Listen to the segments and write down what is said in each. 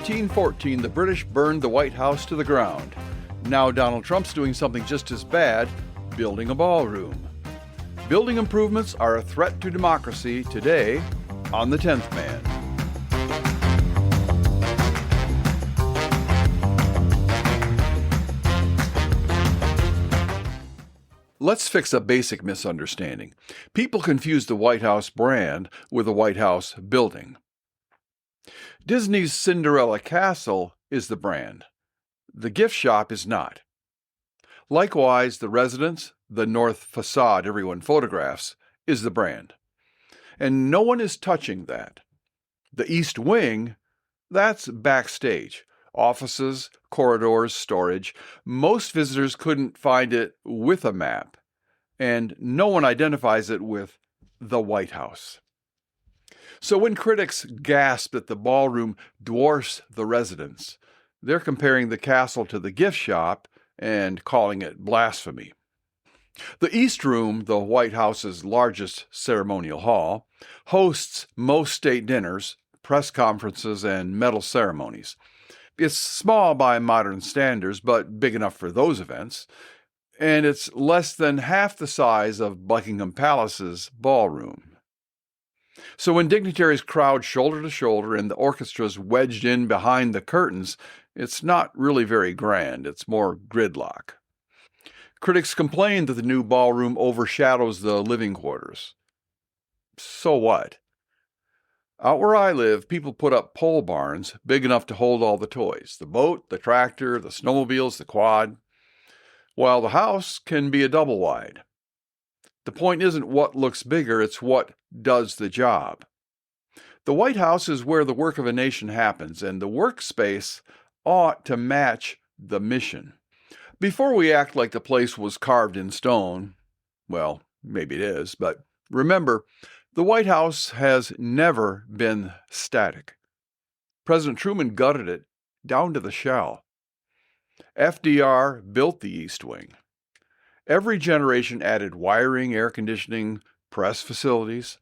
1914, the British burned the White House to the ground. Now Donald Trump's doing something just as bad, building a ballroom. Building improvements are a threat to democracy today on The 10th Man. Let's fix a basic misunderstanding. People confuse the White House brand with the White House building. Disney's Cinderella Castle is the brand. The gift shop is not. Likewise, the residence, the north facade everyone photographs, is the brand. And no one is touching that. The East Wing, that's backstage. Offices, corridors, storage. Most visitors couldn't find it with a map, and no one identifies it with the White House. So when critics gasp that the ballroom dwarfs the residence, they're comparing the castle to the gift shop and calling it blasphemy. The East Room, the White House's largest ceremonial hall, hosts most state dinners, press conferences, and medal ceremonies. It's small by modern standards, but big enough for those events, and it's less than half the size of Buckingham Palace's ballroom. So when dignitaries crowd shoulder to shoulder and the orchestra's wedged in behind the curtains, it's not really very grand, it's more gridlock. Critics complain that the new ballroom overshadows the living quarters. So what? Out where I live, people put up pole barns big enough to hold all the toys, the boat, the tractor, the snowmobiles, the quad, while the house can be a double wide. The point isn't what looks bigger, it's what does the job. The White House is where the work of a nation happens, and the workspace ought to match the mission. Before we act like the place was carved in stone, well, maybe it is, but remember, the White House has never been static. President Truman gutted it down to the shell. FDR built the East Wing. Every generation added wiring, air conditioning, press facilities.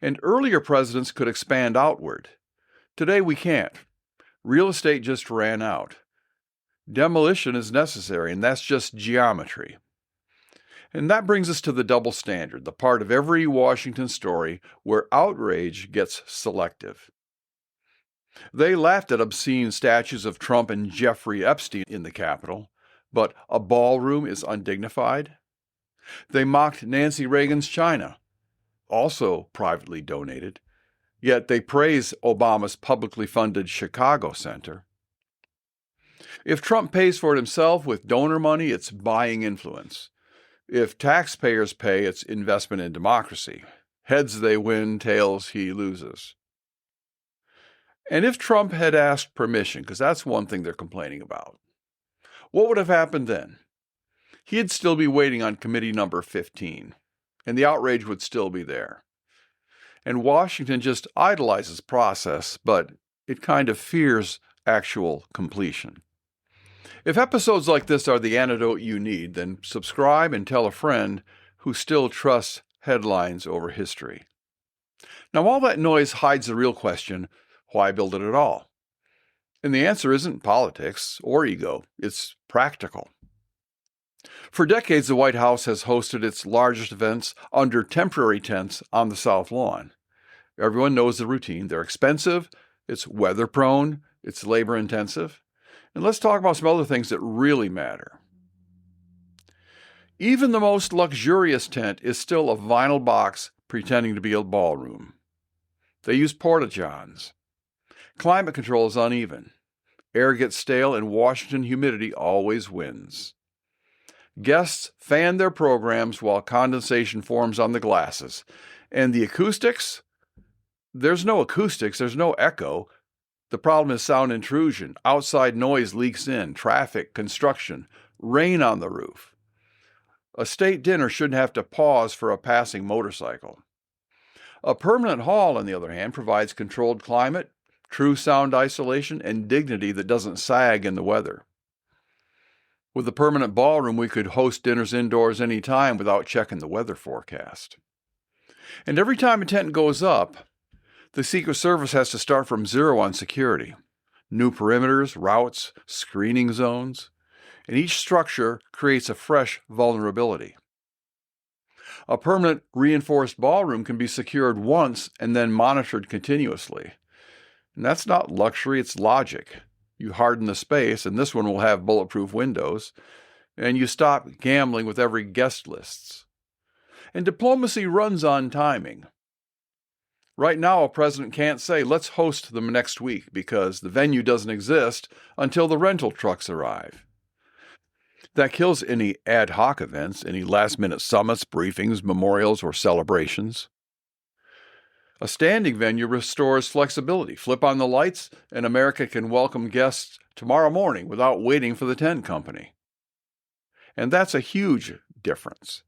And earlier presidents could expand outward. Today we can't. Real estate just ran out. Demolition is necessary, and that's just geometry. And that brings us to the double standard, the part of every Washington story where outrage gets selective. They laughed at obscene statues of Trump and Jeffrey Epstein in the Capitol, but a ballroom is undignified. They mocked Nancy Reagan's China, also privately donated, yet they praise Obama's publicly funded Chicago Center. If Trump pays for it himself with donor money, it's buying influence. If taxpayers pay, it's investment in democracy. Heads they win, tails he loses. And if Trump had asked permission, because that's one thing they're complaining about, what would have happened then? He'd still be waiting on committee number 15, and the outrage would still be there. And Washington just idolizes process, but it kind of fears actual completion. If episodes like this are the antidote you need, then subscribe and tell a friend who still trusts headlines over history. Now, all that noise hides the real question, why build it at all? And the answer isn't politics or ego, it's practical. For decades, the White House has hosted its largest events under temporary tents on the South Lawn. Everyone knows the routine. They're expensive, it's weather-prone, it's labor-intensive. And let's talk about some other things that really matter. Even the most luxurious tent is still a vinyl box pretending to be a ballroom. They use porta-johns. Climate control is uneven. Air gets stale and Washington humidity always wins. Guests fan their programs while condensation forms on the glasses. And the acoustics? There's no acoustics, there's no echo. The problem is sound intrusion. Outside noise leaks in, traffic, construction, rain on the roof. A state dinner shouldn't have to pause for a passing motorcycle. A permanent hall, on the other hand, provides controlled climate, true sound isolation, and dignity that doesn't sag in the weather. With a permanent ballroom, we could host dinners indoors any time without checking the weather forecast. And every time a tent goes up, the Secret Service has to start from zero on security. new perimeters, routes, screening zones, and each structure creates a fresh vulnerability. A permanent reinforced ballroom can be secured once and then monitored continuously. And that's not luxury, it's logic. You harden the space, and this one will have bulletproof windows, and you stop gambling with every guest lists. And diplomacy runs on timing. Right now, a president can't say, let's host them next week, because the venue doesn't exist until the rental trucks arrive. That kills any ad hoc events, any last-minute summits, briefings, memorials, or celebrations. A standing venue restores flexibility. Flip on the lights, and America can welcome guests tomorrow morning without waiting for the tent company. And that's a huge difference.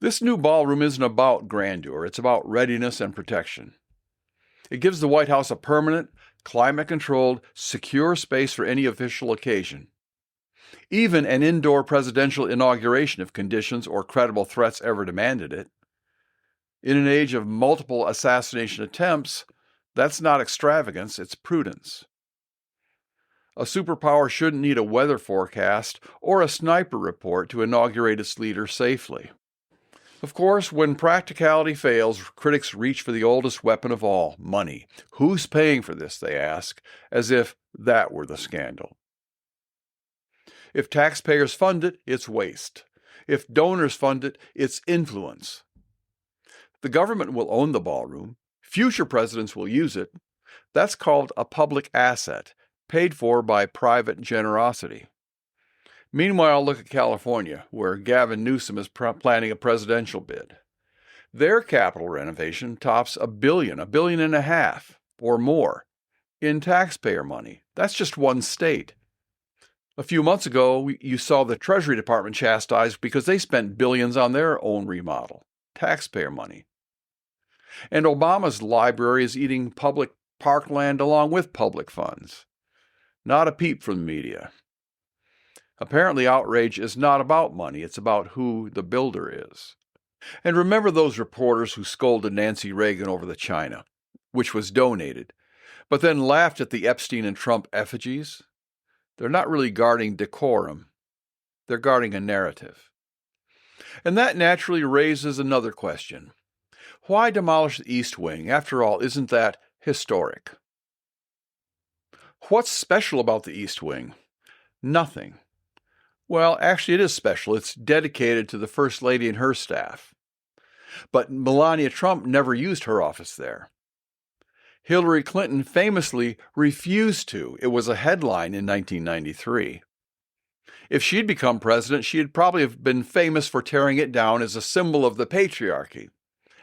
This new ballroom isn't about grandeur. It's about readiness and protection. It gives the White House a permanent, climate-controlled, secure space for any official occasion. Even an indoor presidential inauguration if conditions or credible threats ever demanded it. In an age of multiple assassination attempts, that's not extravagance, it's prudence. A superpower shouldn't need a weather forecast or a sniper report to inaugurate its leader safely. Of course, when practicality fails, critics reach for the oldest weapon of all, money. Who's paying for this, they ask, as if that were the scandal. If taxpayers fund it, it's waste. If donors fund it, it's influence. The government will own the ballroom. Future presidents will use it. That's called a public asset, paid for by private generosity. Meanwhile, look at California, where Gavin Newsom is planning a presidential bid. Their capital renovation tops $1 billion, $1.5 billion, or more, in taxpayer money. That's just one state. A few months ago, you saw the Treasury Department chastised because they spent billions on their own remodel, taxpayer money. And Obama's library is eating public parkland along with public funds. Not a peep from the media. Apparently, outrage is not about money, it's about who the builder is. And remember those reporters who scolded Nancy Reagan over the china, which was donated, but then laughed at the Epstein and Trump effigies? They're not really guarding decorum. They're guarding a narrative. And that naturally raises another question. Why demolish the East Wing? After all, isn't that historic? What's special about the East Wing? Nothing. Well, actually it is special. It's dedicated to the First Lady and her staff. But Melania Trump never used her office there. Hillary Clinton famously refused to. It was a headline in 1993. If she'd become president, she'd probably have been famous for tearing it down as a symbol of the patriarchy,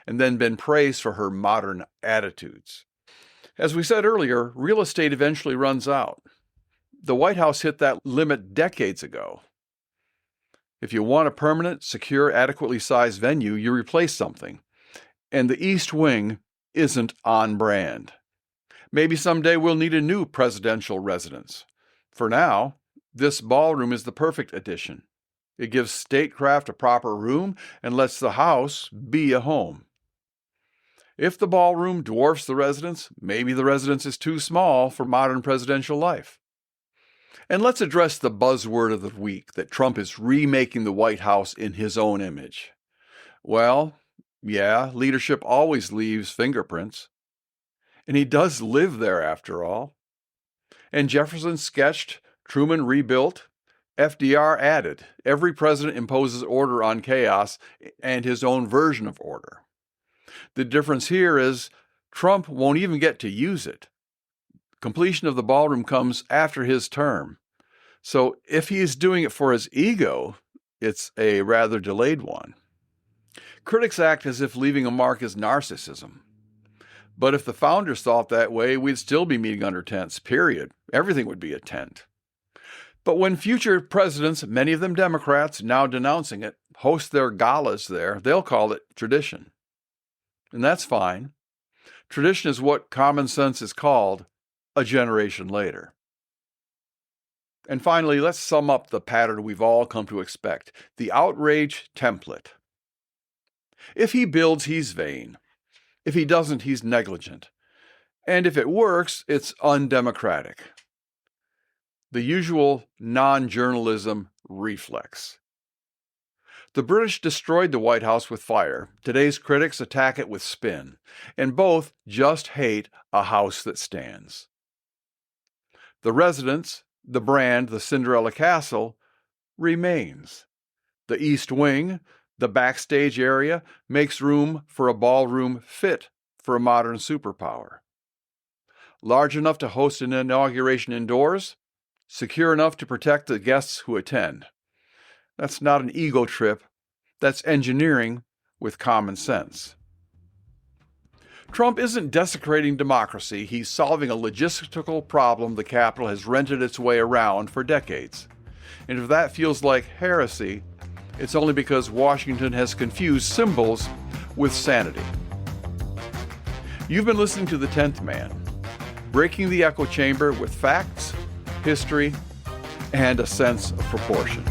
and then been praised for her modern attitudes. As we said earlier, real estate eventually runs out. The White House hit that limit decades ago. If you want a permanent, secure, adequately sized venue, you replace something. And the East Wing isn't on brand. Maybe someday we'll need a new presidential residence. For now, this ballroom is the perfect addition. It gives statecraft a proper room and lets the house be a home. If the ballroom dwarfs the residence, maybe the residence is too small for modern presidential life. And let's address the buzzword of the week that Trump is remaking the White House in his own image. Well, yeah, leadership always leaves fingerprints. And he does live there after all. And Jefferson sketched, Truman rebuilt, FDR added. Every president imposes order on chaos and his own version of order. The difference here is Trump won't even get to use it. Completion of the ballroom comes after his term. So if he's doing it for his ego, it's a rather delayed one. Critics act as if leaving a mark is narcissism. But if the founders thought that way, we'd still be meeting under tents, period. Everything would be a tent. But when future presidents, many of them Democrats, now denouncing it, host their galas there, they'll call it tradition. And that's fine. Tradition is what common sense is called a generation later. And finally, let's sum up the pattern we've all come to expect, the outrage template. If he builds, he's vain. If he doesn't, he's negligent. And if it works, it's undemocratic. The usual non-journalism reflex. The British destroyed the White House with fire. Today's critics attack it with spin, and both just hate a house that stands. The residence, the brand, the Cinderella Castle, remains. The East Wing, the backstage area, makes room for a ballroom fit for a modern superpower. Large enough to host an inauguration indoors, secure enough to protect the guests who attend. That's not an ego trip, that's engineering with common sense. Trump isn't desecrating democracy, he's solving a logistical problem the Capitol has rented its way around for decades. And if that feels like heresy, it's only because Washington has confused symbols with sanity. You've been listening to The 10th Man, breaking the echo chamber with facts, history, and a sense of proportion.